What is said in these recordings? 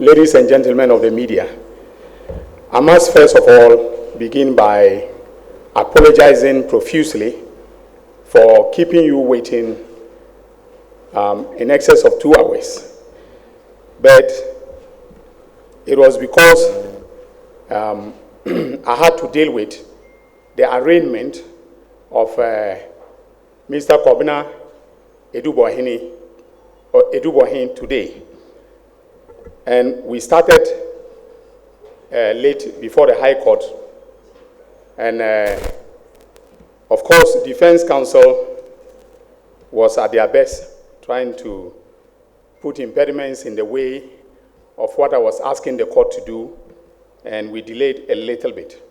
ladies and gentlemen of the media, I must first of all begin by apologizing profusely for keeping you waiting in excess of 2 hours. But it was because I had to deal with the arraignment of Mr. Kwabena Adu-Boahene today. And we started late before the High Court. And of course, the defense counsel was at their best trying to put impediments in the way of what I was asking the court to do, and we delayed a little bit.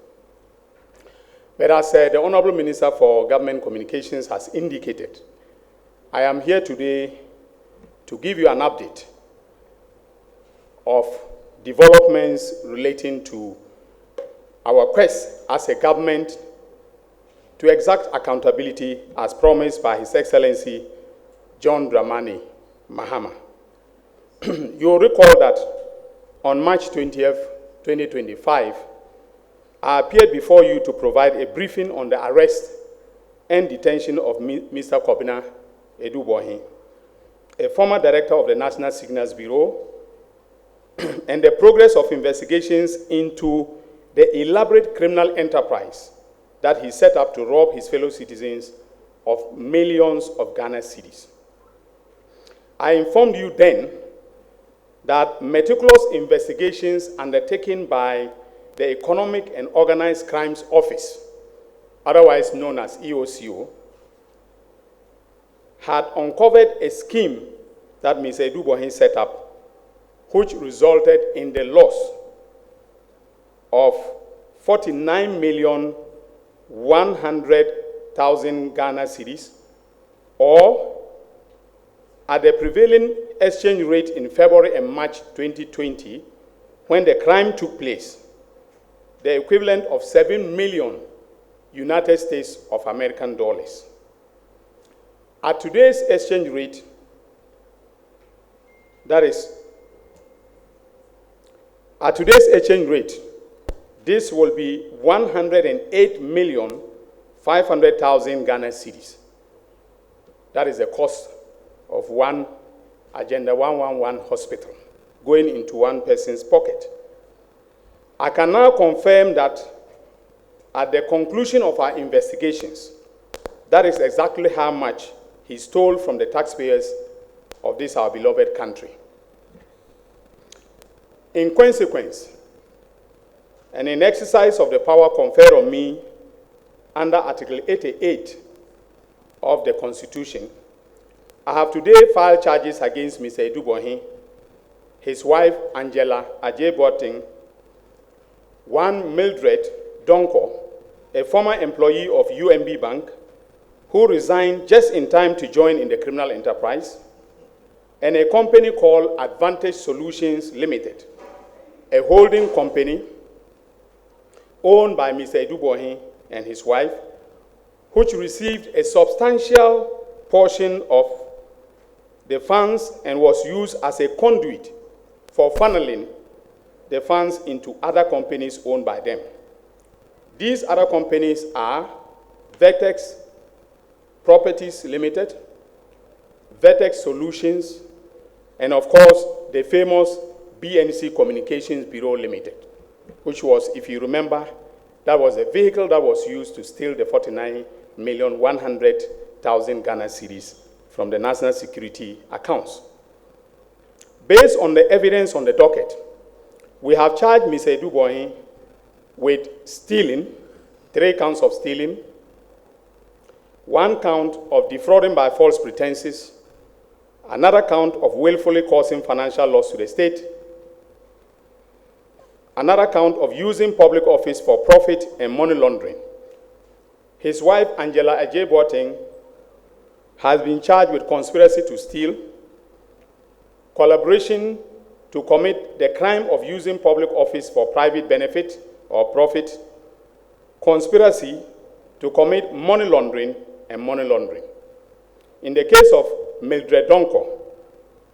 But as the Honorable Minister for Government Communications has indicated, I am here today to give you an update of developments relating to our quest as a government to exact accountability as promised by His Excellency John Dramani Mahama. You'll recall that on March 20th, 2025, I appeared before you to provide a briefing on the arrest and detention of Mr. Kwabena Adu-Boahene, a former director of the National Signals Bureau, and the progress of investigations into the elaborate criminal enterprise that he set up to rob his fellow citizens of millions of Ghana cedis. I informed you then that meticulous investigations undertaken by the Economic and Organized Crimes Office, otherwise known as EOCO, had uncovered a scheme that Mr. Adu-Boahene set up, which resulted in the loss of 49,100,000 Ghana cedis, or at the prevailing exchange rate in February and March 2020, when the crime took place, the equivalent of 7 million United States of American dollars. At today's exchange rate, this will be 108,500,000 Ghana cedis. That is the cost of one Agenda 111 hospital going into one person's pocket. I can now confirm that at the conclusion of our investigations, that is exactly how much he stole from the taxpayers of this our beloved country. In consequence, and in exercise of the power conferred on me under Article 88 of the Constitution, I have today filed charges against Mr. Adu-Boahene, his wife Angela Ajay-Boateng, one Mildred Donko, a former employee of UMB Bank, who resigned just in time to join in the criminal enterprise, and a company called Advantage Solutions Limited, a holding company owned by Mr. Adu-Boahene and his wife, which received a substantial portion of the funds and was used as a conduit for funneling the funds into other companies owned by them. These other companies are Vertex Properties Limited, Vertex Solutions, and of course, the famous BNC Communications Bureau Limited, which was, if you remember, that was a vehicle that was used to steal the 49,100,000 Ghana cedis from the national security accounts. Based on the evidence on the docket, we have charged Mr. Adu-Boahene with stealing, 3 counts of stealing, 1 count of defrauding by false pretenses, another count of willfully causing financial loss to the state, another count of using public office for profit and money laundering. His wife, Angela Ajay-Boateng, has been charged with conspiracy to steal, collaboration to commit the crime of using public office for private benefit or profit, conspiracy to commit money laundering and money laundering. In the case of Mildred Donko,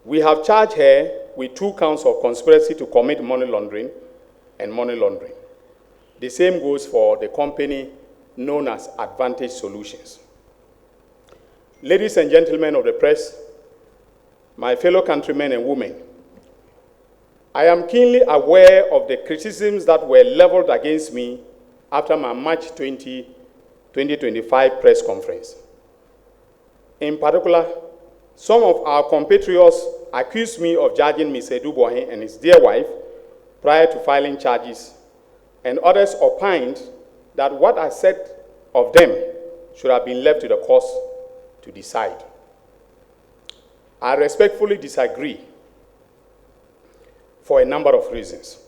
we have charged her with 2 counts of conspiracy to commit money laundering and money laundering. The same goes for the company known as Advantage Solutions. Ladies and gentlemen of the press, my fellow countrymen and women, I am keenly aware of the criticisms that were leveled against me after my March 2025 press conference. In particular, some of our compatriots accused me of judging Mr. Adu-Boahene and his dear wife prior to filing charges, and others opined that what I said of them should have been left to the courts to decide. I respectfully disagree for a number of reasons.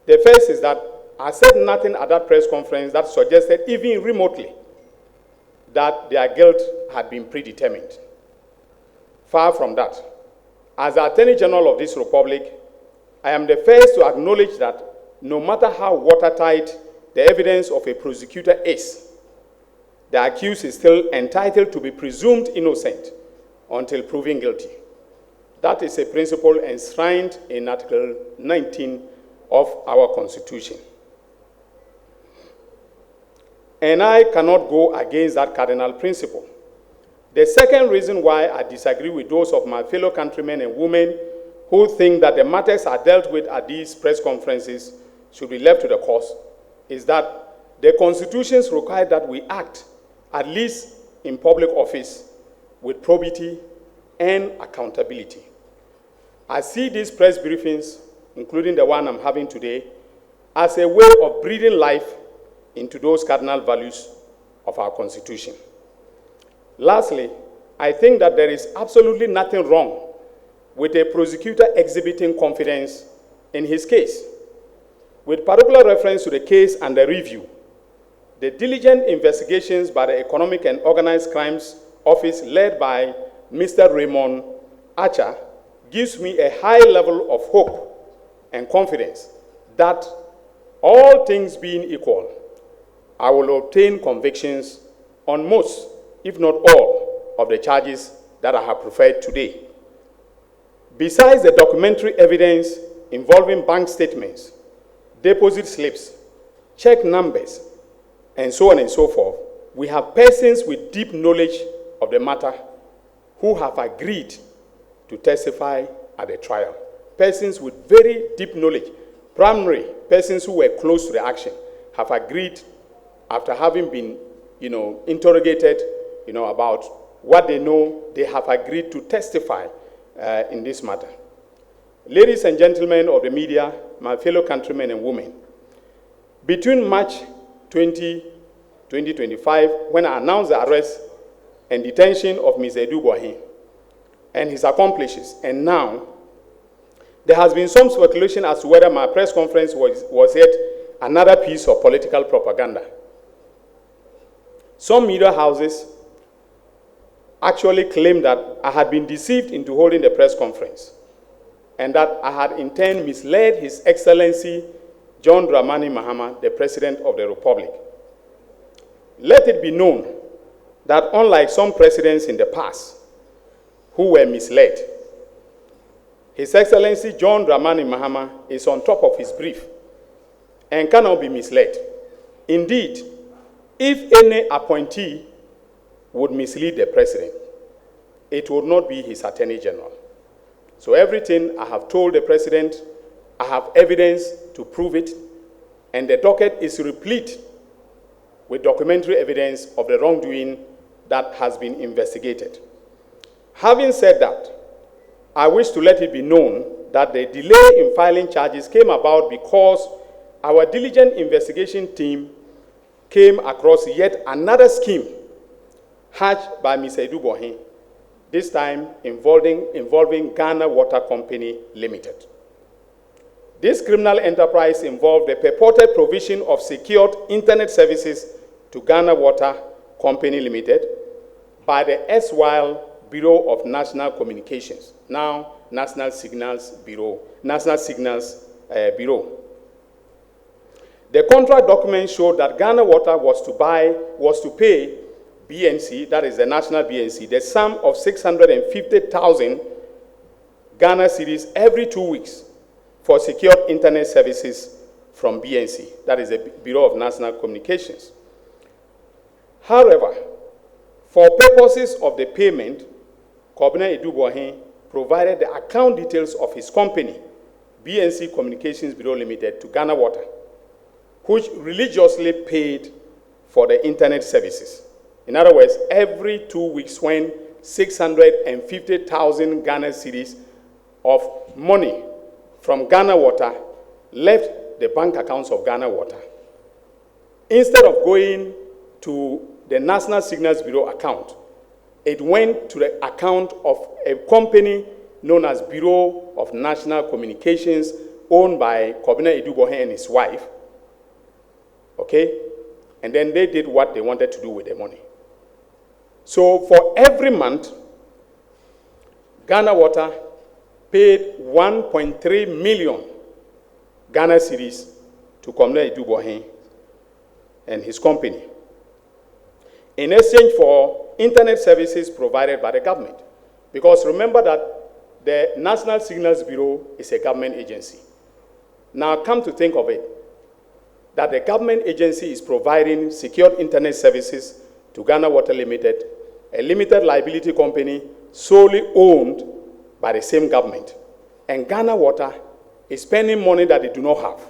The first is that I said nothing at that press conference that suggested even remotely that their guilt had been predetermined. Far from that. As the Attorney General of this Republic, I am the first to acknowledge that no matter how watertight the evidence of a prosecutor is, the accused is still entitled to be presumed innocent until proven guilty. That is a principle enshrined in Article 19 of our Constitution. And I cannot go against that cardinal principle. The second reason why I disagree with those of my fellow countrymen and women who think that the matters are dealt with at these press conferences should be left to the courts is that the constitutions require that we act, at least in public office, with probity and accountability. I see these press briefings, including the one I'm having today, as a way of breathing life into those cardinal values of our Constitution. Lastly, I think that there is absolutely nothing wrong with a prosecutor exhibiting confidence in his case. With particular reference to the case under review, the diligent investigations by the Economic and Organized Crimes Office led by Mr. Raymond Archer gives me a high level of hope and confidence that, all things being equal, I will obtain convictions on most, if not all, of the charges that I have preferred today. Besides the documentary evidence involving bank statements, deposit slips, check numbers, and so on and so forth, we have persons with deep knowledge of the matter who have agreed to testify at the trial. Persons with very deep knowledge, primary persons who were close to the action, have agreed after having been, interrogated, about what they know, they have agreed to testify in this matter. Ladies and gentlemen of the media, my fellow countrymen and women, between March 2025, when I announced the arrest and detention of Mr. Adu-Boahene and his accomplices, and now, there has been some speculation as to whether my press conference was yet another piece of political propaganda. Some media houses actually claimed that I had been deceived into holding the press conference and that I had in turn misled His Excellency John Dramani Mahama, the President of the Republic. Let it be known that unlike some presidents in the past who were misled, His Excellency John Dramani Mahama is on top of his brief and cannot be misled. Indeed, if any appointee would mislead the President, it would not be his Attorney General. So everything I have told the President, I have evidence to prove it, and the docket is replete with documentary evidence of the wrongdoing that has been investigated. Having said that, I wish to let it be known that the delay in filing charges came about because our diligent investigation team came across yet another scheme hatched by Mr. Adu-Boahene, this time involving Ghana Water Company Limited. This criminal enterprise involved the purported provision of secured internet services to Ghana Water Company Limited by the erstwhile Bureau of National Communications, now National Signals Bureau. The contract document showed that Ghana Water was to pay BNC, that is the national BNC, the sum of $650,000 Ghana cedis every 2 weeks for secured internet services from BNC, that is the Bureau of National Communications. However, for purposes of the payment, Kwabena Adu-Boahene provided the account details of his company, BNC Communications Bureau Limited, to Ghana Water, which religiously paid for the internet services. In other words, every 2 weeks when 650,000 Ghana cedis of money from Ghana Water left the bank accounts of Ghana Water, instead of going to the National Signals Bureau account, it went to the account of a company known as Bureau of National Communications, owned by Kwabena Adu-Boahene and his wife. Okay? And then they did what they wanted to do with the money. So for every month, Ghana Water paid 1.3 million Ghana cedis to Kwabena Adu-Boahene and his company, in exchange for internet services provided by the government. Because remember that the National Signals Bureau is a government agency. Now come to think of it, that the government agency is providing secured internet services to Ghana Water Limited, a limited liability company solely owned by the same government. And Ghana Water is spending money that they do not have,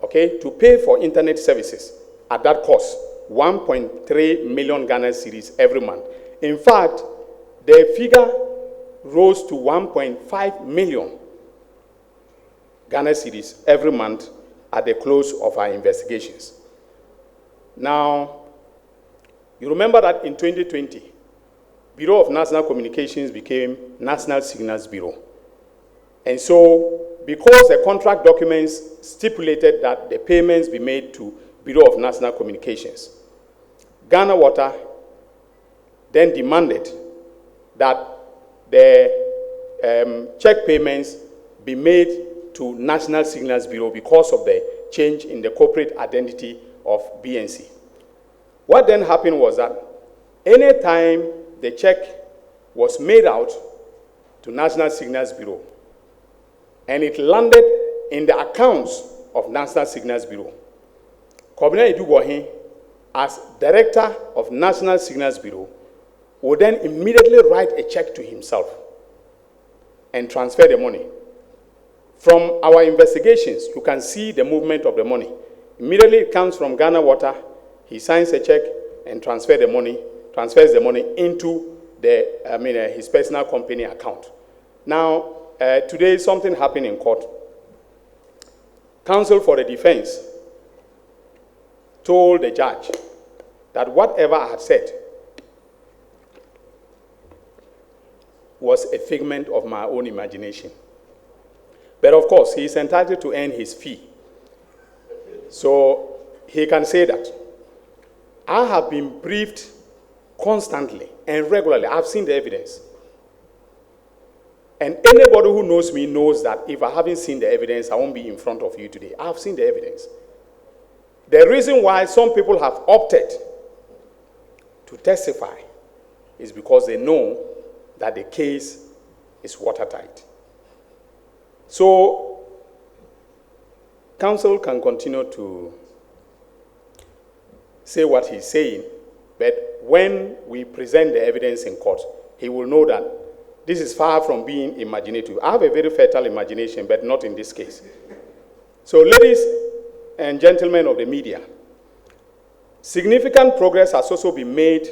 okay, to pay for internet services at that cost, 1.3 million Ghana cedis every month. In fact, the figure rose to 1.5 million Ghana cedis every month at the close of our investigations. Now, you remember that in 2020, Bureau of National Communications became National Signals Bureau. And so, because the contract documents stipulated that the payments be made to Bureau of National Communications, Ghana Water then demanded that the check payments be made to National Signals Bureau because of the change in the corporate identity of BNC. What then happened was that any time the check was made out to National Signals Bureau and it landed in the accounts of National Signals Bureau, Kwabena Adu-Boahene, as Director of National Signals Bureau, would then immediately write a check to himself and transfer the money. From our investigations, you can see the movement of the money. Immediately it comes from Ghana Water, he signs a check and transfers the money into the, his personal company account. Now, today something happened in court. Counsel for the defense told the judge that whatever I had said was a figment of my own imagination. But of course, he is entitled to earn his fee. So he can say that. I have been briefed constantly and regularly. I've seen the evidence. And anybody who knows me knows that if I haven't seen the evidence, I won't be in front of you today. I've seen the evidence. The reason why some people have opted to testify is because they know that the case is watertight. So, counsel can continue to say what he's saying, but when we present the evidence in court, he will know that this is far from being imaginative. I have a very fertile imagination, but not in this case. So, ladies and gentlemen of the media, significant progress has also been made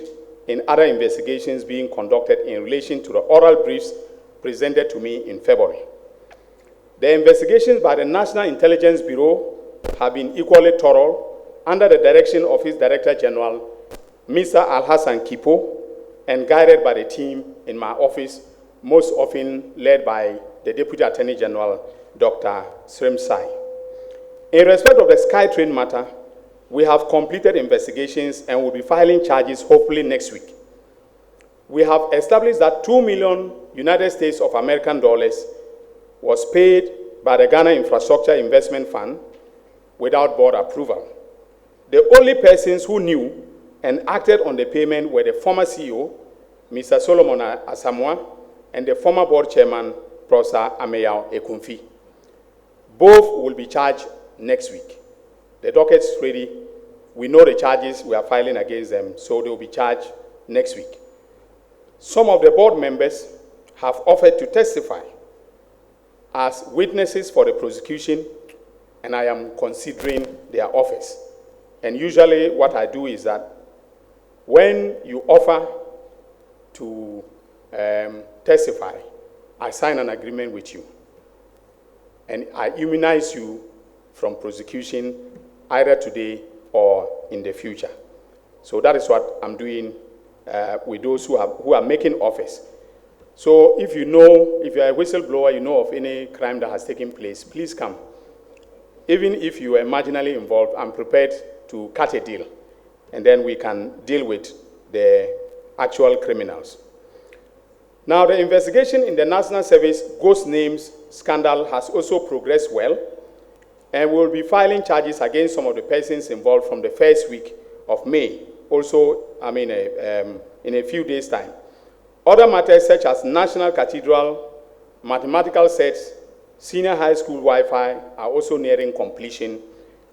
in other investigations being conducted in relation to the oral briefs presented to me in February. The investigations by the National Intelligence Bureau have been equally thorough under the direction of its Director General, Mr. Alhassan Kipo, and guided by the team in my office, most often led by the Deputy Attorney General, Dr. Srem Sai. In respect of the SkyTrain matter, we have completed investigations and will be filing charges hopefully next week. We have established that $2 million United States of American dollars was paid by the Ghana Infrastructure Investment Fund without board approval. The only persons who knew and acted on the payment were the former CEO, Mr. Solomon Asamoah, and the former board chairman, Professor Ameyaw Ekumfi. Both will be charged next week. The docket's ready. We know the charges we are filing against them, so they will be charged next week. Some of the board members have offered to testify as witnesses for the prosecution, and I am considering their offers. And usually what I do is that when you offer to testify, I sign an agreement with you, and I immunize you from prosecution either today or in the future. So that is what I'm doing with those who are making offers. So if you are a whistleblower, you know of any crime that has taken place, please come. Even if you are marginally involved, I'm prepared to cut a deal, and then we can deal with the actual criminals. Now, the investigation in the National Service ghost names scandal has also progressed well, and we will be filing charges against some of the persons involved from the first week of May, also, in a few days' time. Other matters such as National Cathedral, mathematical sets, senior high school Wi-Fi are also nearing completion,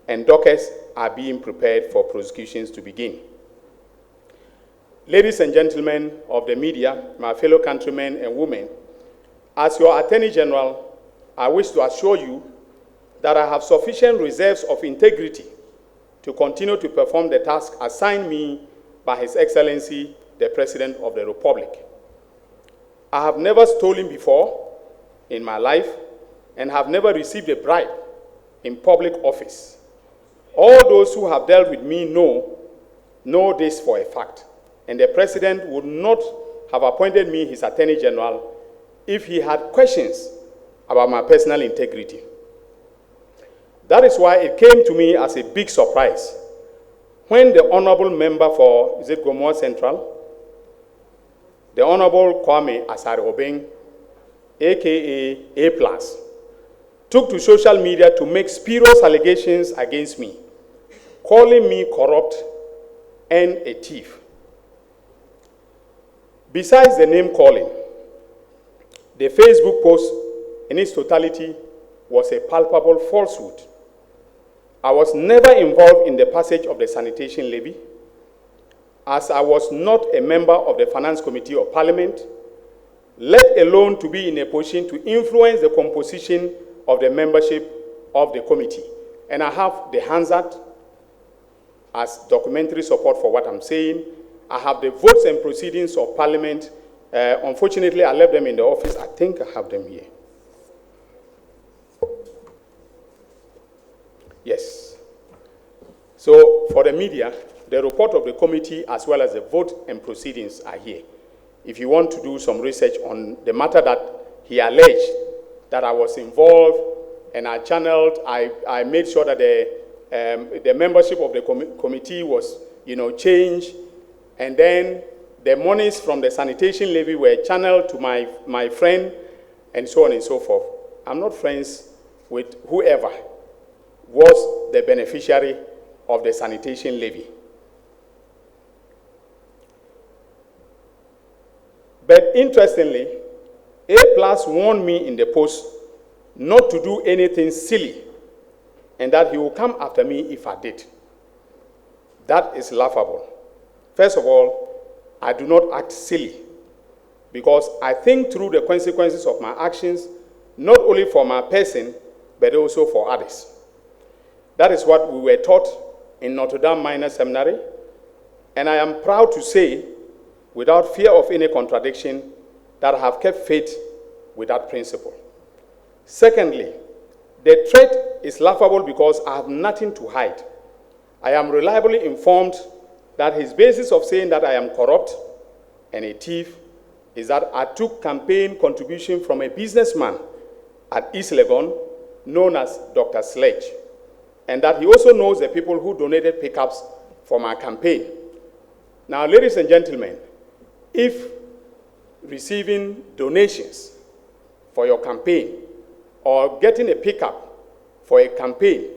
and dockets are being prepared for prosecutions to begin. Ladies and gentlemen of the media, my fellow countrymen and women, as your Attorney General, I wish to assure you that I have sufficient reserves of integrity to continue to perform the task assigned me by His Excellency, the President of the Republic. I have never stolen before in my life and have never received a bribe in public office. All those who have dealt with me know this for a fact, and the President would not have appointed me his Attorney General if he had questions about my personal integrity. That is why it came to me as a big surprise when the Honorable Member for GHOne Central, the Honorable Kwame Asare-Obeng, aka A+, took to social media to make spurious allegations against me, calling me corrupt and a thief. Besides the name calling, the Facebook post in its totality was a palpable falsehood. I was never involved in the passage of the sanitation levy, as I was not a member of the Finance Committee of Parliament, let alone to be in a position to influence the composition of the membership of the committee. And I have the Hansard as documentary support for what I'm saying. I have the votes and proceedings of Parliament. Unfortunately, I left them in the office. I think I have them here. Yes. So for the media, the report of the committee as well as the vote and proceedings are here. If you want to do some research on the matter that he alleged that I was involved and I channeled, I made sure that the membership of the committee was, changed, and then the monies from the sanitation levy were channeled to my friend, and so on and so forth. I'm not friends with whoever was the beneficiary of the sanitation levy. But interestingly, A+ warned me in the post not to do anything silly and that he will come after me if I did. That is laughable. First of all, I do not act silly because I think through the consequences of my actions, not only for my person, but also for others. That is what we were taught in Notre Dame Minor Seminary, and I am proud to say, without fear of any contradiction, that I have kept faith with that principle. Secondly, the threat is laughable because I have nothing to hide. I am reliably informed that his basis of saying that I am corrupt and a thief is that I took campaign contribution from a businessman at East Legon known as Dr. Sledge, and that he also knows the people who donated pickups for my campaign. Now, ladies and gentlemen, if receiving donations for your campaign or getting a pickup for a campaign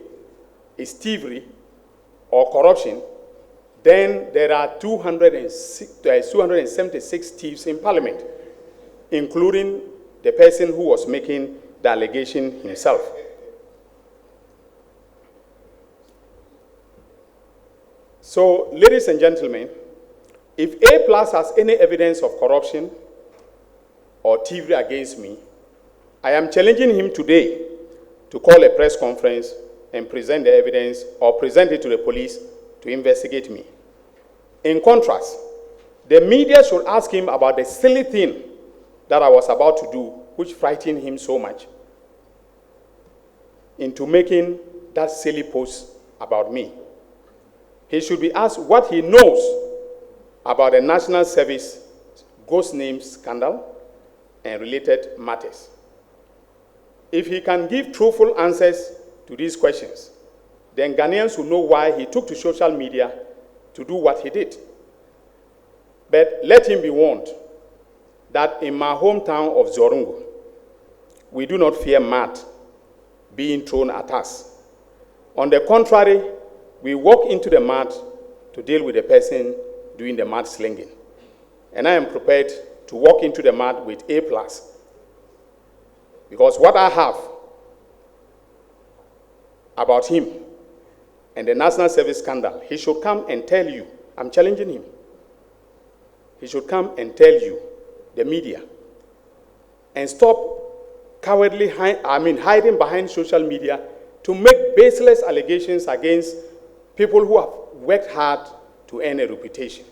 is thievery or corruption, then there are 276 thieves in Parliament, including the person who was making the allegation himself. So, ladies and gentlemen, if A+ has any evidence of corruption or thievery against me, I am challenging him today to call a press conference and present the evidence or present it to the police to investigate me. In contrast, the media should ask him about the silly thing that I was about to do, which frightened him so much into making that silly post about me. He should be asked what he knows about the National Service ghost name scandal and related matters. If he can give truthful answers to these questions, then Ghanaians will know why he took to social media to do what he did. But let him be warned that in my hometown of Zorungu, we do not fear mud being thrown at us. On the contrary, we walk into the mud to deal with the person doing the mud slinging. And I am prepared to walk into the mud with A+. Because what I have about him and the National Service scandal, he should come and tell you. I'm challenging him. He should come and tell you, the media, and stop cowardly hiding behind social media to make baseless allegations against people who have worked hard to earn a reputation.